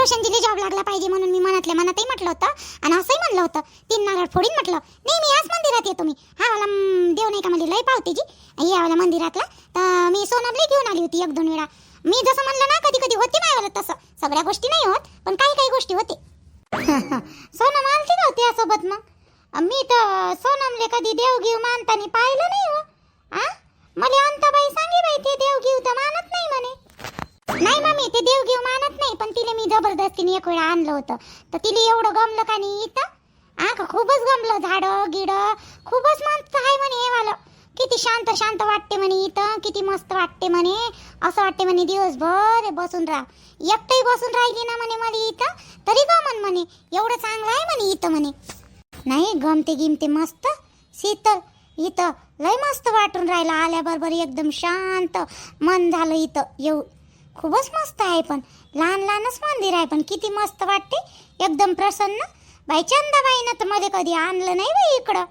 रोशनजीला job लागला पाहिजे म्हणून मी मनातल्या मनातही म्हटलं होतं आणि असंही म्हणलं होतं. 3 नारळ फोडीन म्हटलं. नाही मी याच मंदिरात येतो. मी हा वाला देव नाही का मला लय पावते जी या वाला मंदिरातला. तर मी सोनमला घेऊन आली होती 1-2 वेळा. मी जसं म्हणलं ना कधी कधी होते माझ्यावर तसं. सगळ्या गोष्टी नाही होत पण काही काही गोष्टी होते. सोनम आलती का त्यासोबत मग? मी तर सोनमले कधी देवगीव मानतानी पाहिलं नाही हो. मला अंताबाई सांगे बाई ते देवगीव तर मानत नाही म्हणे. नाही मम्मी ते देवगीव मानत नाही पण तिने मी जबरदस्तीने एक वेळा आणलं होतं. तर तिला एवढं गमलं का नाही इथं. खूपच गमलं. झाडं गिडं खूपच मस्त आहे म्हणे हे वालं. किती शांत शांत वाटते म्हणे इथं. किती मस्त वाटते म्हणे. असं वाटते म्हणे दिवसभर बसून राहा. एकटंही बसून राहिली ना म्हणे मला इथं तरी गमन म्हणे. एवढं चांगलं आहे म्हणे इथं म्हणे. नाही गमते गिमते मस्त शीतल इथं लय मस्त वाटून राहिलं. आल्याबरोबर एकदम शांत मन झालं इथं येऊ. खूपच मस्त आहे पण लहान लहानच मंदिर आहे पण किती मस्त वाटते एकदम प्रसन्न. बाई चंदाबाईनं तर मध्ये कधी आणलं नाही बाई इकडं.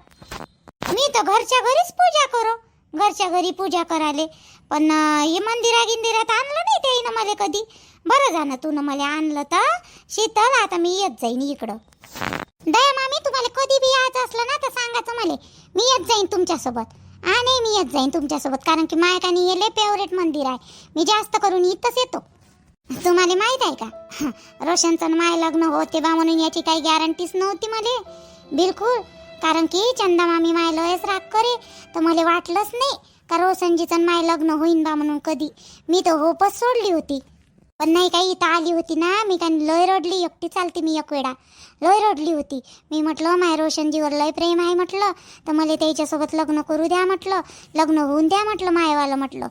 मी तर घरच्या घरीच पूजा करो. घरच्या घरी पूजा कराले पण हे मंदिरात आणलं नाही त्याईनं मला कधी. बरं झालं तू मला आणलं तर शीतल. आता मी येत जाईन इकडं. दया मामी तुम्हाला कधी बी यायचं असलं ना तर सांगायचं मला. मी येत जाईन तुमच्यासोबत. नाही मी येत जाईन तुमच्यासोबत कारण की मायकानी हे लय फेवरेट मंदिर आहे. मी जास्त करून इथंच येतो. तुम्हाला माहित आहे का रोशनचं माय लग्न होते बा म्हणून याची काही गॅरंटीच नव्हती मला बिलकुल. कारण की चंदा मामी माय लयच राग करे. तर मला वाटलंच नाही का रोशनजीचं माय लग्न होईन बा म्हणून कधी. मी तर होपच सोडली होती. पण नाही काही इथं आली होती ना मी काय लय रडली. एकटी चालते मी एक वेळा लय रडली होती. मी म्हटलं माय रोशनजीवर लय प्रेम आहे म्हटलं तर मला त्याच्यासोबत लग्न करू द्या म्हटलं. लग्न होऊन द्या म्हटलं मायवालं म्हटलं.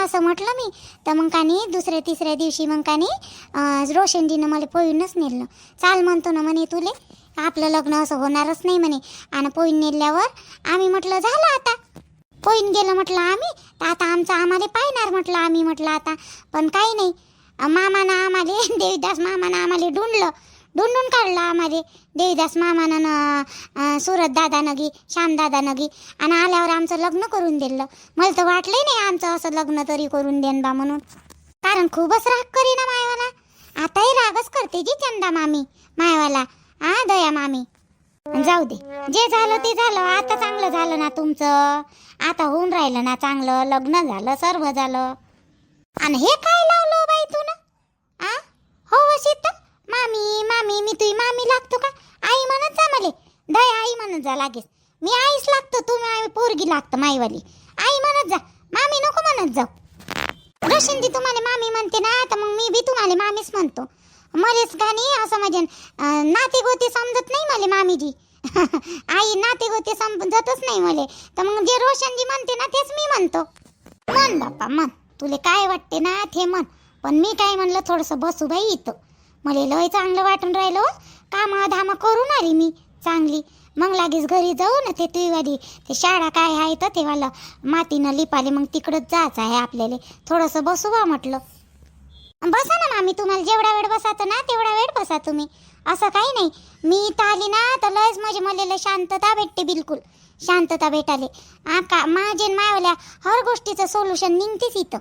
असं म्हटलं मी. तर मग कानी दुसऱ्या तिसऱ्या दिवशी मग कानी रोशनजीनं मला पोळीनच नेलं. चाल म्हणतो ना म्हणे तुले आपलं लग्न असं होणारच नाही म्हणे. आणि पोळीन नेल्यावर आम्ही म्हटलं झालं आता. पोळीन गेलं म्हटलं आम्ही तर आता आमचं आम्हाला पाहणार म्हटलं आम्ही म्हटलं आता. पण काही नाही मामानं आम्हाला देवीदास मामानं आम्हाला ढूंढून काढलं आम्हाला. देवीदास मामानं सुरत दादा नगी श्याम दादा नगी आणि आल्यावर आमचं लग्न करून दिलं. मला तर वाटलंही नाही आमचं असं लग्न तरी करून देन बा म्हणून. कारण खूपच राग करी ना मायवाला. आताही रागच करते जी चंदा मामी मायवाला. दया मामी जाऊ दे जे झालं ते झालं. आता चांगलं झालं ना तुमचं. आता होऊन राहिलं ना चांगलं. लग्न झालं सर्व झालं. आणि हे काय लावलं बाई तू ना हो शीतल मामी मामी मी तुझी मामी लागतो का? आई म्हणत जा मले. दया आई म्हणत जा लागेच. मी आईच लागतो तू पोरगी लागतं माईवाली. आई म्हणत जा मामी नको म्हणत जाऊ. रोशनजी तुम्हाला मामी म्हणते ना तर मग मी बी तुम्हाला मामीच म्हणतो. मलेच गाणी असं म्हणजे नाते गोते समजत नाही मला मामीजी. आई नाते गोते समजतच नाही मला. तर मग जे रोशनजी म्हणते ना तेच मी म्हणतो. मन बाप्पा मन तुले काय वाटते ना ते म्हण. पण मी काय म्हणलं थोडंसं बसू बाई इथं. मला लय चांगलं वाटून राहिलं. कामं धामं करून आली मी चांगली. मग लागेच घरी जाऊ ना ते तुझीवाली ते शाळा काय आहे तर तेव्हा मातीनं लिपाले मग तिकडंच जायचं आहे आपल्याला. थोडंसं बसू बा म्हटलं. बसा ना मामी तुम्हाला जेवढा वेळ बसायचं ना तेवढा वेळ बसा तुम्ही. असं काही नाही. मी इथं आली ना तर लयच म्हणजे मला शांतता भेटते. बिलकुल शांतता भेटाले. माझे मायवाल्या हर गोष्टीचं सोल्युशन निघतेच इथं.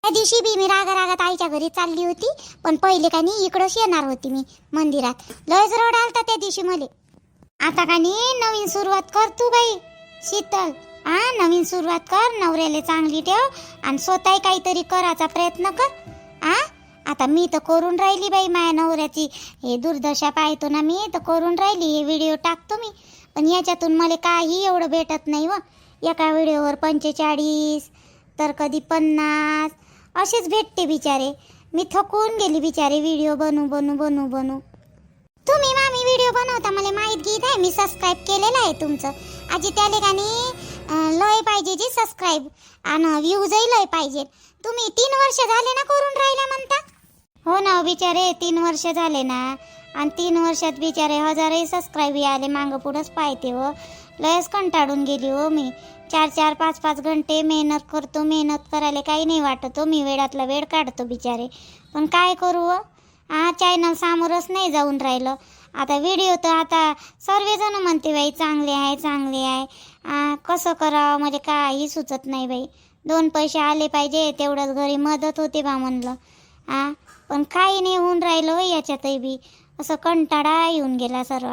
त्या दिवशी बी मी रागात आईच्या घरी चालली होती पण पहिले का नाही इकडंच येणार होती मी मंदिरात. लयच रड आलता त्या दिवशी मला. आता का नाही नवीन सुरुवात कर तू बाई शीतल. नवीन सुरुवात कर. नवऱ्याला चांगली ठेव आणि स्वतःही काहीतरी करायचा प्रयत्न कर. आता मी तर करून राहिली बाई. माझ्या नवऱ्याची हे दुर्दशा पाहतो ना मी तर करून राहिली. हे व्हिडिओ टाकतो मी पण याच्यातून मला काही एवढं भेटत नाही व. एका व्हिडिओवर 45 तर कधी 50 असेच भेटते बिचारे. मी थकून गेली बिचारे व्हिडिओ बनू. तुम्ही मामी व्हिडिओ बनवता मला माहीत गीत आहे. मी सबस्क्राईब केलेलं आहे तुमचं. आजी त्याले गाणी लय पाहिजे जी सबस्क्राईब आणि व्ह्यूजही लय पाहिजे. तुम्ही 3 वर्ष झाले ना करून राहिला म्हणता. हो ना बिचारे 3 वर्ष झाले ना. आणि 3 वर्षात बिचारे 1000 सबस्क्राईब आले. मागं पुढंच पाहते हो. लयच कंटाळून गेली हो मी. 4-4 5-5 घंटे मेहनत करतो. मेहनत करायला काही नाही वाटत हो. मी वेळातला वेळ काढतो बिचारे. पण काय करू हो. चॅनल सामोरच नाही जाऊन राहिलं. आता व्हिडिओ तर आता सर्वजण म्हणते बाई चांगले आहे. कसं करावं म्हणजे काही सुचत नाही बाई. 2 पैसे आले पाहिजे तेवढंच घरी मदत होते बा म्हणलं. पण काही नाही होऊन राहिलं याच्यातही बी. असं कंटाळा येऊन गेला सर्व.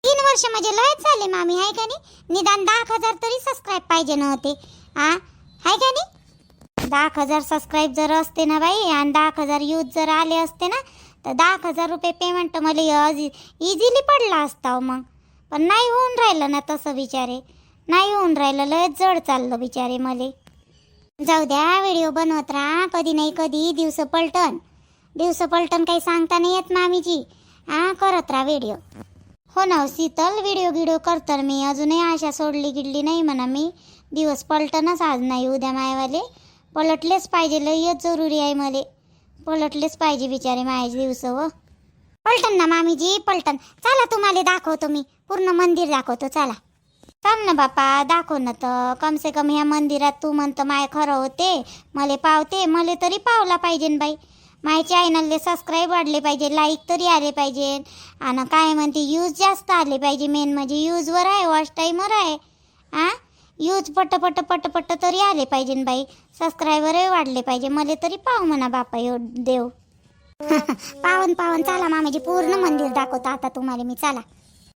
3 वर्ष म्हणजे लयच झाले मामी, आहे का नाही? निदान 10,000 तरी सबस्क्राईब पाहिजे नव्हते. आहे का नाही? 10,000 सबस्क्राईब जर असते ना बाई, आणि 10,000 यूज जर आले असते ना, तर 10,000 रुपये पेमेंट मला इझिली पडला असता मग. पण नाही होऊन राहिलं ना तसं बिचारे, नाही होऊन राहिलं. लयच जड चाललं बिचारे मले. जाऊ द्या, व्हिडिओ बनवत राहा. कधी नाही कधी दिवस पलटन काही सांगता नाही येत मामीजी. करत राहा व्हिडिओ. हो ना शीतल, व्हिडिओ करतर मी. अजूनही आशा सोडली गिडली नाही म्हणा मी. दिवस पलटनच आज नाही उद्या मायवाले. पलटलेच पाहिजे, लयच जरुरी आहे मले. पलटलेच पाहिजे बिचारे माझे दिवस. व पलटन ना मामीजी, पलटन. चला तुम्हाला दाखवतो मी, पूर्ण मंदिर दाखवतो. चला चाल ना बापा, दाखव ना. तर कम से कम ह्या मंदिरात तू म्हणतं माय खरं होते, मले पावते. मले तरी पावला पाहिजे बाई. माय चॅनलले सबस्क्राईब वाढले पाहिजे, लाईक तरी आले पाहिजे, आणि काय म्हणते यूज जास्त आले पाहिजे. मेन म्हणजे यूजवर आहे, वॉच टाईमवर आहे. यूज पट तरी आले पाहिजे बाई. सबस्क्रायबरही वाढले पाहिजे. मले तरी पाव म्हणा बापा यो देव. पावन चला मामाजी, पूर्ण मंदिर दाखवतो आता तुम्हाला मी. चला.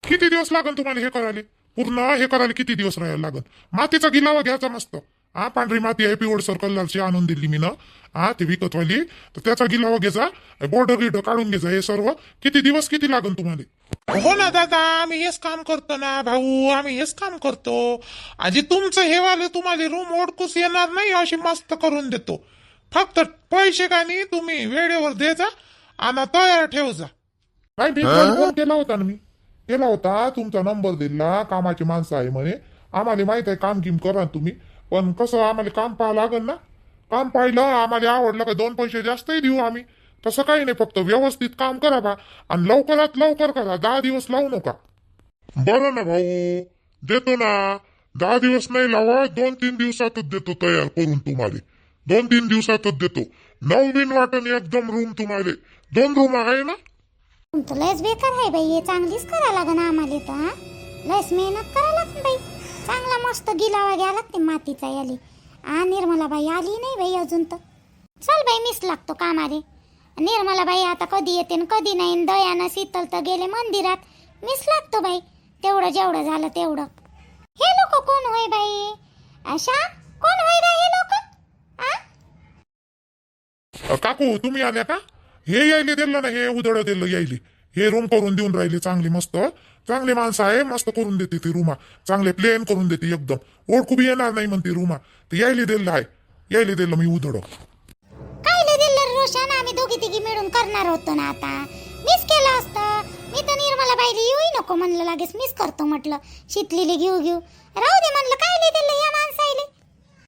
किती दिवस लागल तुम्हाला हे करायला? पूर्ण हे करायला किती दिवस राहायला लागल? मातीचा गिलावा घ्यायचा मस्त. पांढरी माती आहे, पिवळसर कलरची आणून दिली मी ना. ते विकतवाली. तर त्याचा गिलावा घ्यायचा, बोर्ड काढून घ्यायचा. हे सर्व किती दिवस किती लागल तुम्हाला? हो ना दादा, आम्ही हेच काम करतो ना भाऊ, आम्ही हेच काम करतो. आजी तुमचं हे वाले तुम्हाला रूम ओळखूच येणार नाही अशी मस्त करून देतो. फक्त पैसे का नाही तुम्ही वेळेवर द्यायचा आणि तयार ठेवजा. नाही, मी फोन केला होता ना. मी केला होता, तुमचा नंबर दिला. कामाची माणसं आहे म्हणे. आम्हाला माहित आहे काम किम करा तुम्ही, पण कसं आम्हाला काम पाहावं लागेल ना. काम पाहिलं, आम्हाला आवडलं का 2 पैसे जास्तही देऊ आम्ही. तसं काही नाही, फक्त व्यवस्थित काम करा बा, आणि लवकरात लवकर करा. 10 दिवस लावू नका. बरं ना भाऊ, देतो ना. 10 दिवस नाही लावा, 2-3 दिवसातच देतो तयार करून तुम्हाला. 2-3 दिवसातच देतो. नवीन वाटण एकदम रूम तुम्हाला. 2 रूम आहे ना. तुमचं लयच बेकार आहे बाई. हे चांगलीच करा लागन आम्हाला. तर लयच मेहनत करा लागन बाई. चांगला मस्त गिलावा घ्या लागते मातीचा याली. निर्मला बाई आली नाही बाई अजून. तर चल बाई, मीच लागतो कामाले. निर्मला बाई आता कधी येते न कधी नाही. दयानं शीतल तर गेले मंदिरात. मीच लागतो बाई, तेवढं जेवढं झालं तेवढं. हे लोक कोण होय बाई? अशा कोण होय बाई हे लोक? काकू तुम्ही आल्या का? हे यायले दिलं ना, हे उधळ दिलं यायले. हे रूम करून देऊन राहिले चांगली मस्त. चांगले माणसं आहे, मस्त करून देते ती रूमा. चांगले प्लेन करून देते एकदम. ओळखू बी येणार नाही म्हणते रूमा. तर यायले दिलं आहे, यायले दिलं मी उधळ. कायले दिलं रोशन? आम्ही दोघी तिघी मिळून करणार होतो ना. आता मीच केलं असतं. मी तर निर्मला बाईला येऊही नको म्हणलं, लागेच मीच करतो म्हटलं. शितलीले घेऊ राहू दे म्हणलं. कायले दिलं या माणसाईले?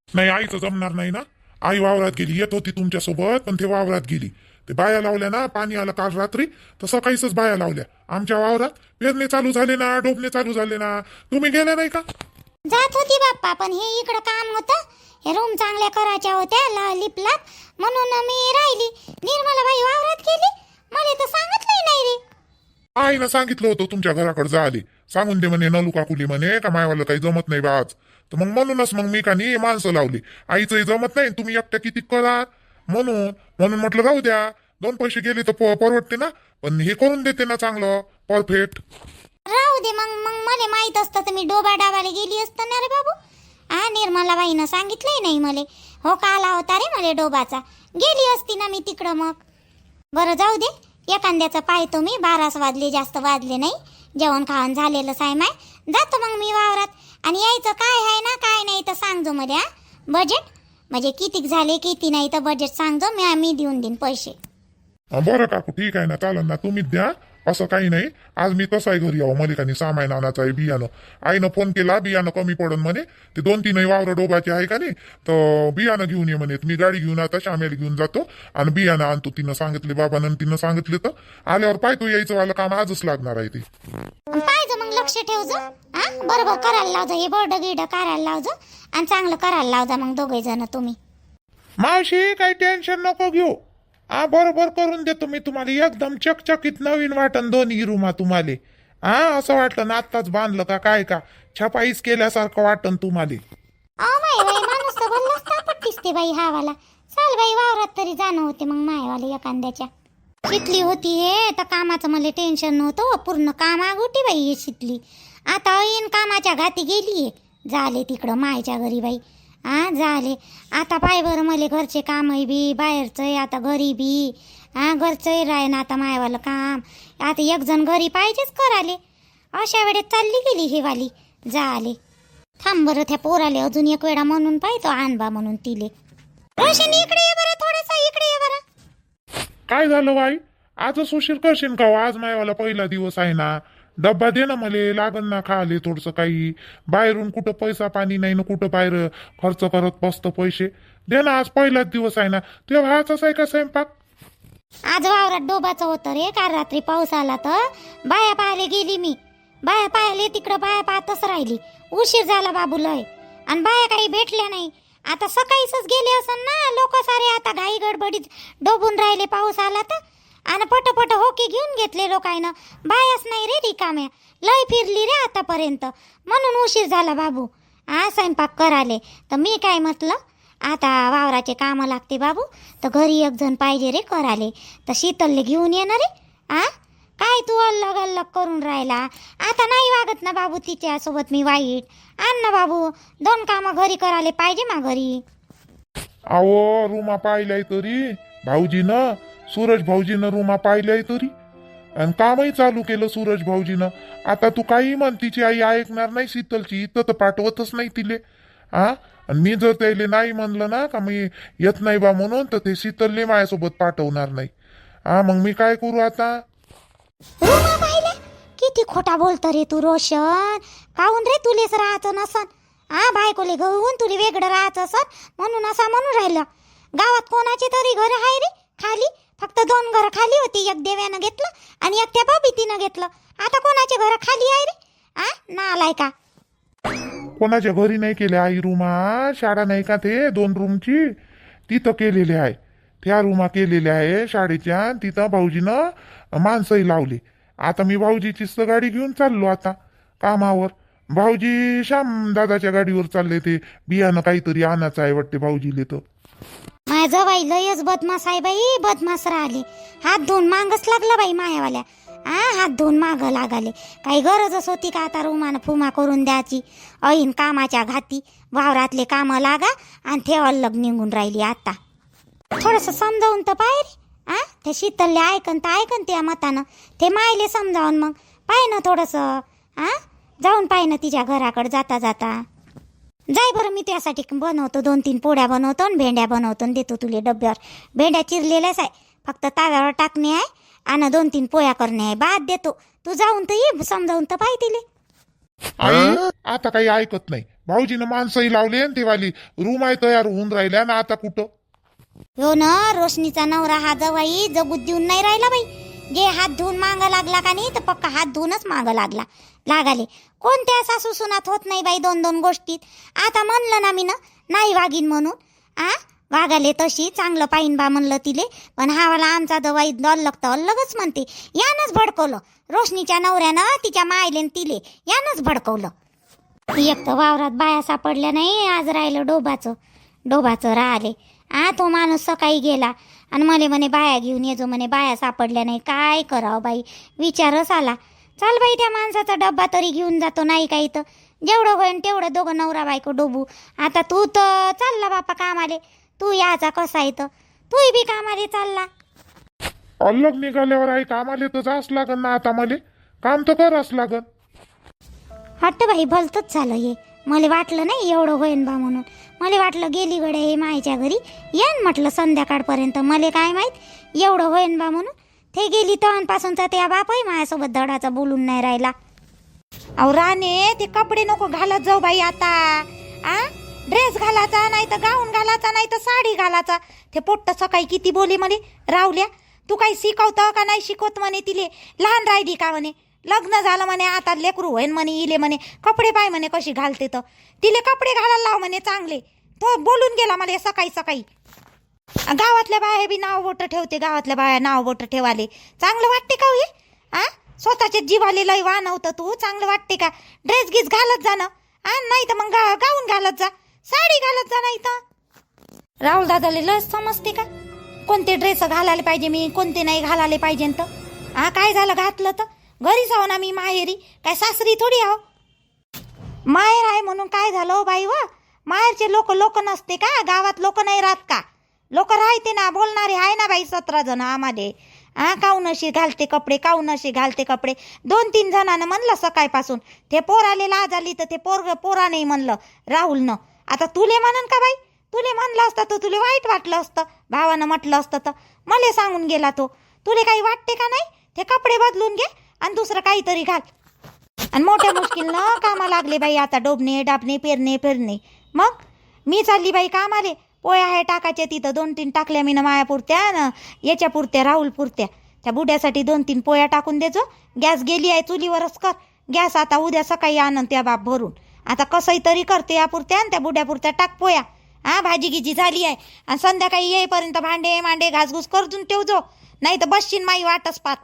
नाही, आईचं जमणार नाही ना. आई वावरात गेली. येत होती तुमच्या सोबत, पण ते वावरात गेली. ते बाया लावल्या ना, पाणी आलं काल रात्री, तर सकाळीच बाया लावल्या आमच्या वावरात. पेरणे चालू झाले ना, डोबणे चालू झाले ना. तुम्ही गेले नाही का? जात होती बाप्पा, पण हे इकडं काम होतं. हे रूम चांगल्या करायच्या होत्या लिपलात, म्हणून मी राहिली. निर्मला बाई वावरात गेली, मला तर सांगितलंही नाही रे. आईनं सांगितलं होतं तुमच्या घराकडे जाले. सांगून दे म्हणे नलू काकुली म्हणे का मायवाला काही जमत नाही बा आज. तर मग म्हणूनच मग मी का नाही माणसं लावली. आईचंही जमत नाही, तुम्ही एकट्या किती करा म्हणून म्हटलं राहू द्या. 2 पैसे गेले तर परवडते ना. पण हे करून देते ना चांगलं परफेक्ट. राहू दे मग. मला माहित असतं तर मी डोबा डाबाला गेली असतं ना रे बाबू. निर्मला बाईनं सांगितलंय नाही मले. हो का आला होता रे मला डोबाचा. गेली असती ना मी तिकडं मग. बरं जाऊ दे, एखाद्याचं पाहतो मी. 12 वाजले, जास्त वाजले नाही. जेवण खावण झालेलं साय माय. जातो मग मी वावरात. आणि यायचं काय आहे ना काय नाही तर सांगजो मध्ये. बजेट म्हणजे किती झाले किती नाही तर बजेट सांगजो. मी देऊन देईन पैसे. बरं काकू, ठीक आहे ना, चालेल ना. तुम्हीच द्या, असं काही नाही. आज मी तसाही घरी यावं. मलिकानी सामान आणायचं आहे बियाणं. आईनं फोन केला, बियाणं कमी पडन म्हणे. ते 2-3 वावर डोबाचे आहे का नाही, तर बियाणं घेऊन ये म्हणे. मी गाडी घेऊन आता शामेल घेऊन जातो आणि बियाणं आणतो. तिनं सांगितले, बाबानं तिनं सांगितले. तर आल्यावर पाहतो, यायचं वाला काम आजच लागणार आहे ते. पाहिजे मग लक्ष ठेवजो. बरोबर करायला लावजा. हे बोर्ड गिड करायला लावजो आणि चांगलं करायला लावजा मग दोघे जण तुम्ही. मावशी काही टेन्शन नको घेऊ. बरोबर करून देतो मी तुम्हाला. एकदम चकचकीत नवीन वाटण 2 रूमा तुम्हाला. असं वाटलं ना आत्ताच बांधलं का काय का, छपाईच केल्यासारखं वाटण तुम्हाला. माय बाई, माणूस तर बोललाच तापट दिसते बाई हा वाला. चाल बाई वावरात तरी जाणं होते मग मायवाले एखाद्याच्या. शिकली होती हे तर कामाचं मला टेन्शन नव्हतं, पूर्ण काम आगोटी बाई हे शिकली. आता ऐन कामाच्या घाती गेली झाले तिकडं मायच्या घरी बाई. झाले आता पाय बरं मला घरचे कामही बी बाहेरचं आता घरी बी घरचंही राय ना आता मायवालं काम. आता एक जण घरी पाहिजेच कराले. अशा वेळेत चालली गेली ही वाली झाले. थांब बरं त्या पोराले अजून एक वेळा म्हणून पाहितो आणबा म्हणून तिले. रोशनी इकडे ये बरं, थोडंसं इकडे ये बरं. काय झालं बाई आजच उशीर करशील का हो? आज मायवाला पहिला दिवस आहे ना. डब्बा दे ना मले, लागन ना खाले थोडस काही. बाहेरून कुठं पैसा पाणी नाही ना, कुठं बाहेर खर्च करत बसतं पैसे. दे ना, आज पहिलाच दिवस आहे ना. तुझ्या भावाचाच आहे का स्वयंपाक? आज वावरात डोबाचं होतं रे, काल रात्री पाऊस आला तर बाया पाहायला गेली मी. बाया पाहिले तिकडं बाया पाहतच राहिली. उशीर झाला बाबू लय, आणि बाया काही भेटल्या नाही. आता सकाळीच गेले असन ना लोक सारे. आता घाई गडबडीत डोबून राहिले पाऊस आला तर. आणि पटपट होके घेऊन घेतले लोकांना. बायाच नाही रे रिकाम्या, लय फिरली रे आतापर्यंत, म्हणून उशीर झाला बाबू. स्वयंपाक कराले तर मी काय म्हटलं, आता वावराचे कामं लागते बाबू, तर घरी एक जण पाहिजे रे कराले. तर शीतलले घेऊन येणार रे. काय तू अल्लग अल्लग करून राहिला. आता नाही वागत ना बाबू तिच्यासोबत मी वाईट. आण ना बाबू, 2 कामं घरी करायला पाहिजे मा घरी. अहो रुमा पाहिल्याय तरी भाऊजीनं, सूरज भाऊजीनं रुमा पाहिल्याय तरी, आणि कामही चालू केलं सूरज भाऊजीनं. आता तू काही म्हण, तिची आई ऐकणार नाही शीतलची, इथं तर पाठवतच नाही तिले. आणि मी जर त्याला नाही म्हणलं ना का मी येत नाही बा म्हणून, तर ते शीतलले माझ्यासोबत पाठवणार नाही. मग मी काय करू आता? रुमा पाहिले किती खोटा बोलतो रे तू रोशन. काहून रे तुलेच राहायचं नसन. बायकोले घेऊन तुले वेगळं राहायचं असन म्हणून असा म्हणून राहिलं. गावात कोणाचे तरी घर आहे रे खाली, फक्त 2 घर खाली होती. एक देव्यानं घेतलं आणि एक त्या बाबीतीनं घेतलं. आता कोणाचे घर खाली आहे रे? नालाय का. कोणाच्या घरी नाही केले आई रुमा. शाळा नाही का ते 2 रूमची, तिथं केलेले आहे. त्या रुमा केलेल्या आहे शाळेच्या. तिथं भाऊजीनं माणसंही लावली. आता मी भाऊजीचीच गाडी घेऊन चाललो आता कामावर. भाऊजी श्याम दादाच्या गाडीवर चालले. ते बियाणं काहीतरी आणायचं आहे वाटते भाऊजीले. तर माझं बाई लयच बदमाश आहे बाई, बदमाश राहिले. हात धुवून मागच लागला बाई मायावाल्या. हात धुवून माग लागाले. काही गरजच होती का आता रुमानं फुमा करून द्यायची. ऐन कामाच्या घाती वावरातले कामं लागा आणि ते अल्लग निघून राहिली. आता थोडंसं समजावून तर पाय रे. ते शीतलले ऐकन तर ऐकन त्या मतानं. ते मायले समजावून मग पाय ना थोडंसं. जाऊन पाय ना तिच्या घराकडे जाता जाता. जाय बरं, मी त्यासाठी बनवतो 2-3 पोळ्या बनवतो आणि भेंड्या बनवतो आणि देतो तुले डब्यावर. भेंड्या चिरलेल्याच आहे, फक्त ताव्यावर टाकणे आहे आणि 2-3 पोळ्या करणे आहे. बाद देतो. तू जाऊन तर ये, समजावून तर पाय तिले. आई आता काही ऐकत नाही. भाऊजीनं माणसंही लावले आणि ते वाली रूम आहे तयार होऊन राहिल्या ना. आता कुठं हो ना, रोशनीचा नवरा हा जवाई जगूत देऊन नाही राहिला बाई. जे हात धुवून मागा लागला का नाही तर पक्का हात धुवूनच मागं लागाले. कोणत्या सासू सुनात होत नाही बाई 2-2 गोष्टीत. आता म्हणलं ना मी ना नाही वागीन म्हणून. वागाले तशी चांगलं पाहिन बा म्हणलं तिले. पण हावाला आमचा दवाई अल्लग तर अल्लगच म्हणते. यानंच भडकवलं रोशनीच्या नवऱ्यानं तिच्या मायलेन तिले. यानंच भडकवलं. एक तर वावरात बाया सापडल्या नाही. आज राहिलं डोबाचं राहिले. तो माणूस सकाळी गेला आणि म्हणे बाया घेऊन येजो म्हणे. बाया सापडल्या नाही. काय करावं बाई, विचारच आला. चाल बाई, त्या माणसाचा डब्बा तरी घेऊन जातो. नाही काही तर जेवढं होईन तेवढं दोघं नवरा बायको डोबू. आता तू तर चालला बापा कामाले. तू याचा कसा येतं, तूही बी कामाले चालला. अल्लग निघाल्यावर आई कामाले तर जास लागन ना. आता मले काम तर करावंच लागन. हट्ट बाई, भलतच झालं हे. मला वाटलं नाही एवढं होईन बा म्हणून. मला वाटलं गेली गडे हे मायच्या घरी येईन म्हटलं संध्याकाळपर्यंत. मला काय माहीत एवढं होईन बा म्हणून. ते गेली तेव्हापासूनचा त्या बापही माझ्यासोबत धडाचा बोलून नाही राहिला. अहो राणे, ते कपडे नको घालत जाऊ बाई आता. ड्रेस घालायचा नाही तर गाऊन घालायचा नाही तर साडी घालायचा. ते पोट्ट सकाळी किती बोली म्हणे रावल्या. तू काही शिकवतं का नाही शिकवत म्हणे तिले. लहान राहिली का म्हणे. लग्न झालं म्हणे आता लेकरू होईन म्हणे इले म्हणे. कपडे पाय म्हणे कशी घालते तर. तिले कपडे घालायला लाव म्हणे चांगले. तो बोलून गेला मला सकाळी. गावातल्या बाया बी नाव बोट ठेवते. गावातल्या बाया नाव बोट ठेवाले चांगलं वाटते का हे? स्वतःचे जीवाले लय वाहन होतं तू. चांगलं वाटते का? ड्रेस गीस घालत जा ना. नाही तर मग गाऊन घालत जा, साडी घालत जा. नाही तर राहुल दादाला लस समजते का कोणते ड्रेस घालायला पाहिजे मी कोणते नाही घालायला पाहिजे तर हा काय झालं घातलं तर घरीच आहो ना मी माहेरी काय सासरी थोडी आहो माहेर आहे म्हणून काय झालं हो बाई व माहेरचे लोक नसते का गावात लोक नाही राहत का लोक राहते ना बोलणारे आहे ना बाई 17 जण आम्हाला हा काऊन अशी घालते कपडे काऊन अशी घालते कपडे 2-3 जणांना म्हणलं सकाळपासून ते पोराले लाज आली तर ते पोरा नाही म्हणलं राहुलनं आता तुले म्हणन का बाई तुले म्हणलं असतं तर तुले वाईट वाटलं असतं भावानं म्हटलं असतं तर मला सांगून गेला तो तुले काही वाटते का नाही ते कपडे बदलून घे आणि दुसरं काहीतरी घाल आणि मोठ्या मुश्किलनं कामा लागले बाई आता डोबणे डाबणे पेरणे फिरणे मग मी चालली बाई कामाले पोया आहे टाकायचे तिथं 2-3 टाकल्या मी ना माया पुरत्या न याच्या पुरत्या राहुल पुरत्या त्या बुड्यासाठी 2-3 पोया टाकून देजो गॅस गेली आहे चुलीवरच कर गॅस आता उद्या सकाळी आणन त्या बाप भरून आता कसंही तरी करते या पुरत्या आणि त्या बुड्या पुरत्या टाक पोया हा भाजी गिजी झाली आहे आणि संध्याकाळी येईपर्यंत भांडे मांडे घासघूस करून ठेवजो नाही तर बसशीन माई वाटच पात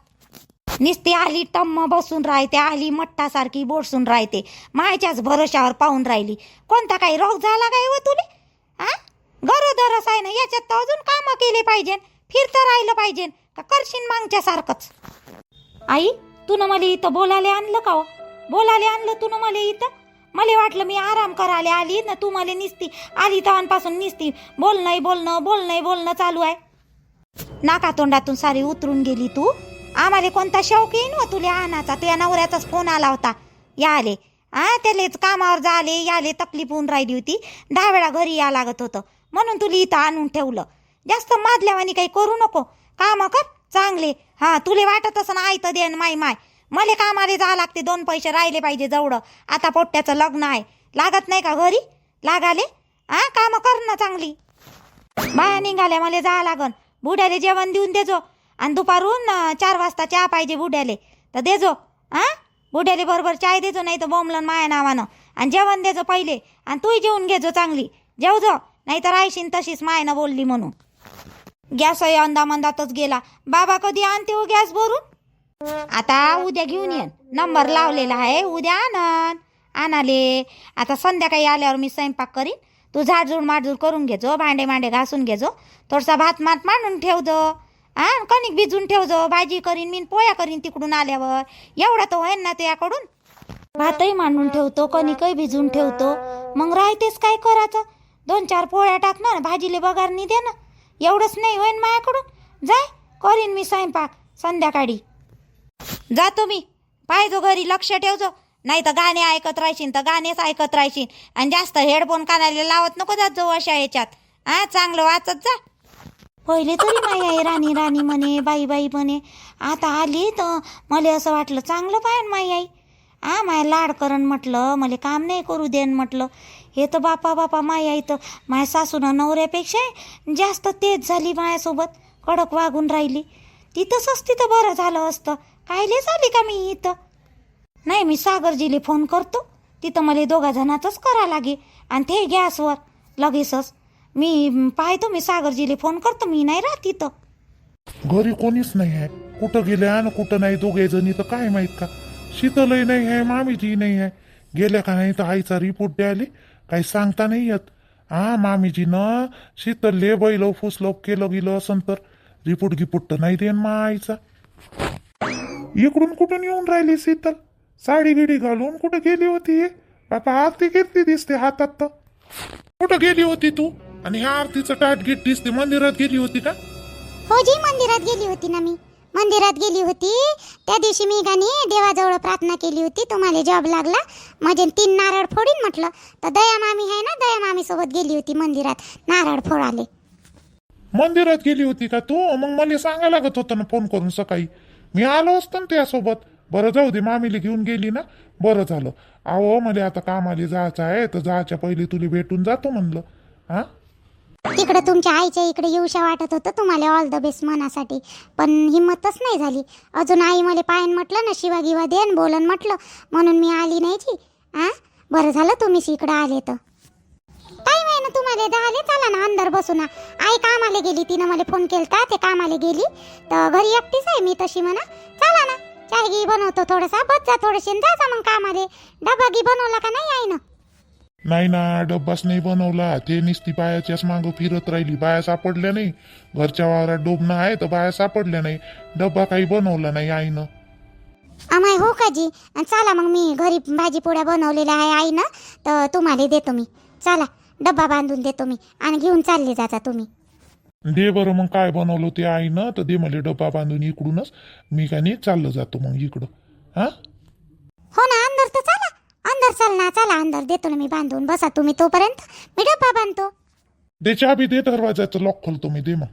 निस्ती आली टम्म बसून राहते आली मठ्ठासारखी बोडसून राहते मायच्याच भरोशावर पाहून राहिली कोणता काही रोग झाला काय व तुले हा गरोदरच आहे ना याच्यात तर अजून कामं केले पाहिजे फिरतं राहिलं पाहिजे का करशील मागच्या सारखंच आई तू न मला इथं बोलायला आणलं का बोलायला आणलं तू न मला इथं मला वाटलं मी आराम करायला आली ना तू मला निसती आली तवांपासून निसती बोलणं चालू आहे नाका तोंडातून सारी उतरून गेली तू आम्हाला कोणता शौक येईन व तुला आणाचा तुझ्या नवऱ्याचाच फोन आला होता याले त्यालेच कामावर जाले याले तकलीफ होऊन राहिली होती 10 वेळा घरी या लागत होतं म्हणून तुला इथं आणून ठेवलं जास्त माजल्यावानी काही करू नको काम कर चांगले तुले वाटत असं ना आयतं देन माय मला कामाला जा लागते 2 पैसे राहिले पाहिजे जवळं आता पोट्ट्याचं लग्न आहे लागत नाही का घरी लागाले काम कर ना चांगली बाया निघाल्या मला जा लागन बुड्याले जेवण देऊन देजो आणि दुपारून 4 वाजता चहा पाहिजे बुड्याले तर देजो बुड्याले बरोबर चाय देजो नाही तर बोंबलन माया नावानं आणि जेवण देजो पहिले आणि तूही जेवून घेजो चांगली जेवजो नाही तर रायशीन तशीच मायनं बोलली म्हणून गॅसही अंदामंदातच गेला बाबा कधी आणते हो गॅस भरून आता उद्या घेऊन येईन नंबर लावलेला आहे उद्या आणाले आता संध्याकाळी आल्यावर मी स्वयंपाक करीन तू झाडझूड माडझूड करून घेजो भांडे मांडे घासून घेजो थोडसा भात मात मांडून ठेवजो कणिक भिजून ठेवजो भाजी करीन मी पोया करीन तिकडून आल्यावर एवढा तो होईन ना तुझ्याकडून भातही मांडून ठेवतो कणिकही भिजून ठेवतो मग राहतेच काय करायचं 2-4 पोळ्या टाक ना भाजीले बगारनी दे ना एवढंच नाही होईन माझ्याकडून जाय करीन मी स्वयंपाक संध्याकाळी जातो मी पाहिजो घरी लक्ष ठेवजो नाही तर गाणे ऐकत राहशील तर गाणेच ऐकत राहशील आणि जास्त हेडफोन कानाला लावत नको जात जाऊ अशा याच्यात चांगलं वाचत जा पहिले तरी माई आई राणी राणी म्हणे बाई बाई म्हणे आता आली तर मला असं वाटलं चांगलं पाहिजे माई आई माया लाड करण म्हटलं मला काम नाही करू देन म्हटलं हे तर बापा माई आई तर माझ्या सासूनं नवऱ्यापेक्षा जास्त तेज झाली माझ्यासोबत कडक वागून राहिली तिथंच असती तर बरं झालं असतं कायले झाली का मी इथं नाही मी सागरजीले फोन करतो तिथं मला 2 जणांचंच करा लागे आणि ते गॅसवर लगेचच मी पाहतो मी सागरजीले फोन करतो मी नाही राहत तिथं घरी कोणीच नाही आहे कुठं गेले आणि कुठं नाही 2 जणी तर काय माहित का शीतलही नाही आहे मामीजी नाही आहे गेल्या का नाही तर आईचा रिपोर्ट द्यायला काही सांगता नाही येत मामीजीनं शीतलले बैल फुसलोप केलं गेलं असं तर रिपोर्ट तर नाही देन मा आईचा इकडून कुठून येऊन राहिली शीतल साडी गिडी घालून कुठं गेली होती बापा आरती घेतली दिसते हातात तर कुठं गेली होती तू आणि ह्या आरतीचं टाट गिट दिसते मंदिरात गेली होती का हो जी मंदिरात गेली होती ना मी मंदिरात गेली होती त्या दिवशी मी गाणी देवाजवळ प्रार्थना केली होती तुम्हाला जॉब लागला माझे 3 नारळ फोडीन म्हटलं तर दया मामी आहे ना दया मामी सोबत गेली होती मंदिरात नारळ फोडाले मंदिरात गेली होती का तू मग मला सांगायला लागत होतं ना फोन करून सकाळी मी आलो असतो ना त्यासोबत बरं जाऊ दे मामीला घेऊन गेली ना बरं झालं अहो मला आता कामाला जायचं आहे तर जायच्या पहिले तुला भेटून जातो म्हणलं तिकडे तुमच्या आईच्या इकडे येऊशा वाटत होतं तुम्हाला ऑल द बेस्ट मनासाठी पण हिंमतच नाही झाली अजून आई मला पायन म्हटलं ना शिवा गिवा देन बोलन म्हटलं म्हणून मी आली नाही जी बरं झालं तुम्हीच इकडे आले तर टाईम आहे ना तुम्हाला 10 चला ना अंदर बसू ना आई कामाला गेली तिनं मला फोन केलता ते कामाला गेली तर घरी एकटीच आहे मी तशी म्हणा चला ना चाय घी बनवतो थोडासा बस जा थोडेसे जा मग कामाले डबा घी बनवला का नाही आई ना नाही ना डब्बाच नाही बनवला. ते नुसती बायाच्याच मागं फिरत राहिली. बाया सापडल्या नाही. घरच्या वावरात डोबणं आहे तर बाया सापडल्या नाही. डब्बा काही बनवला नाही आईनं. अमाय हो काजी. चला मग मी घरी भाजी पोळ्या बनवलेल्या आहे आईनं, तर तुम्हाला देतो मी. चला डब्बा बांधून देतो मी आणि घेऊन चालले जाता तुम्ही. दे बरं मग काय बनवलं ते आईनं, तर दे मला डब्बा बांधून इकडूनच. मी काय नाही चाललं जातो मग इकडं. हा हो ना, अंदर तर चला. अंदर चल ना, चला अंदर देतो ना मी बांधून. बसा तुम्ही तोपर्यंत, मी डब्बा बांधतो. दे चाबी दे, दरवाजाचं लॉक खोलतो मी. दे मग.